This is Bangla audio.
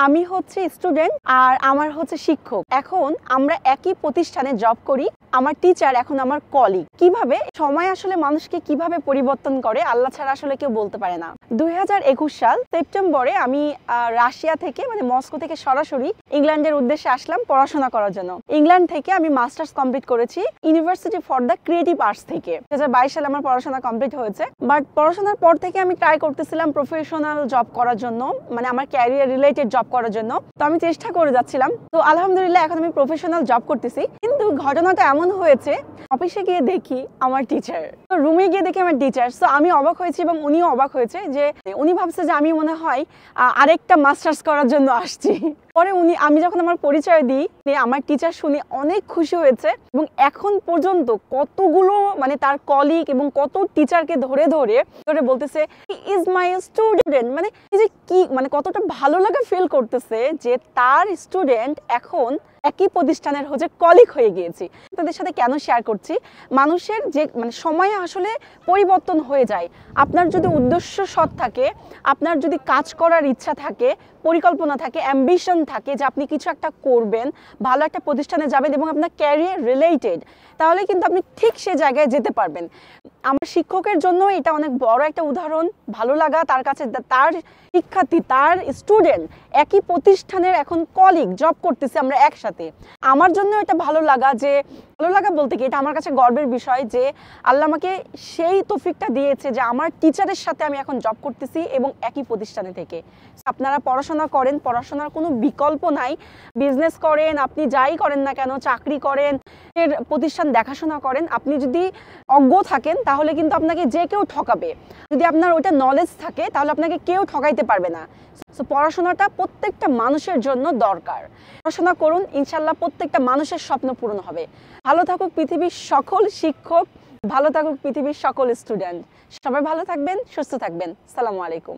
আমি হচ্ছে স্টুডেন্ট আর আমার হচ্ছে শিক্ষক। এখন আমরা একই প্রতিষ্ঠানে জব করি। আমার টিচার এখন আমার কলিগ। কিভাবে সময় আসলে মানুষকে কিভাবে পরিবর্তন করে আল্লাহ ছাড়া আসলে কেউ বলতে পারে না। 2021 সাল সেপ্টেম্বরে আমি রাশিয়া থেকে মানে মস্কো থেকে সরাসরি ইংল্যান্ডের উদ্দেশ্যে আসলাম পড়াশোনা করার জন্য। ইংল্যান্ড থেকে আমি মাস্টার্স কমপ্লিট করেছি university for the creative arts থেকে। 2022 সালে আমার পড়াশোনা কমপ্লিট হয়েছে। বাট পড়াশোনার পর থেকে আমি ট্রাই করতেছিলাম প্রফেশনাল জব করার জন্য, মানে আমার ক্যারিয়ার রিলেটেড জব করার জন্য। তো আমি চেষ্টা করে যাচ্ছিলাম। তো আলহামদুলিল্লাহ এখন আমি প্রফেশনাল জব করতেছি। কিন্তু ঘটনাটা এমন হয়েছে, অফিসে গিয়ে দেখি আমার টিচার, তো রুমে গিয়ে দেখি আমার টিচার। সো আমি অবাক হয়েছি এবং উনিও অবাক হয়েছে যে উনি ভাবছে যে আমি মনে হয় আরেকটা মাস্টার্স করার জন্য আসছি। পরে আমি যখন আমার পরিচয় দিই, আমার টিচার শুনে অনেক খুশি হয়েছে এবং এখন পর্যন্ত কতগুলো মানে তার কলিগ এবং কত টিচারকে ধরে ধরে বলতেছে হি ইজ মাই স্টুডেন্ট। মানে যে কি মানে কতটা ভালো লাগা ফিল করতেছে যে তার স্টুডেন্ট এখন একই প্রতিষ্ঠানের হচ্ছে কলিগ হয়ে গিয়েছি। তাদের সাথে কেন শেয়ার করছি, মানুষের যে মানে সময় আসলে পরিবর্তন হয়ে যায়। আপনার যদি উদ্দেশ্য সৎ থাকে, আপনার যদি কাজ করার ইচ্ছা থাকে, পরিকল্পনা থাকে, অ্যাম্বিশন থাকে যে আপনি কিছু একটা করবেন, ভালো একটা প্রতিষ্ঠানে যাবেন এবং আপনার ক্যারিয়ার রিলেটেড, তাহলে কিন্তু আপনি ঠিক সে জায়গায় যেতে পারবেন। আমার শিক্ষকের জন্য এটা অনেক বড় একটা উদাহরণ। ভালো লাগা তার কাছে, তার শিক্ষার্থী, তার স্টুডেন্ট একই প্রতিষ্ঠানের এখন কলিগ, জব করতেছে আমরা একসাথে। আমার জন্য এটা ভালো লাগা, যে ভালো লাগা বলতে কি এটা আমার কাছে গর্বের বিষয় যে আল্লাহ আমাকে সেই তৌফিকটা দিয়েছে যে আমার টিচারের সাথে আমি এখন জব করতেছি এবং একই প্রতিষ্ঠানে থেকে। আপনারা পড়াশোনা করেন, পড়াশোনার কোনো বিকল্প নাই। বিজনেস করেন, আপনি যাই করেন না কেন, চাকরি করেন, এর প্রতিষ্ঠান দেখাশোনা করেন, আপনি যদি অজ্ঞ থাকেন তাহলে কিন্তু আপনাকে যে কেউ ঠকাবে। যদি আপনার ওইটা নলেজ থাকে তাহলে আপনাকে কেউ ঠকাইতে পারবে না। সো পড়াশোনাটা প্রত্যেকটা মানুষের জন্য দরকার। পড়াশোনা করুন, ইনশাল্লাহ প্রত্যেকটা মানুষের স্বপ্ন পূরণ হবে। ভালো থাকুক পৃথিবীর সকল শিক্ষক, ভালো থাকুক পৃথিবীর সকল স্টুডেন্ট। সবাই ভালো থাকবেন, সুস্থ থাকবেন। আসসালামু আলাইকুম।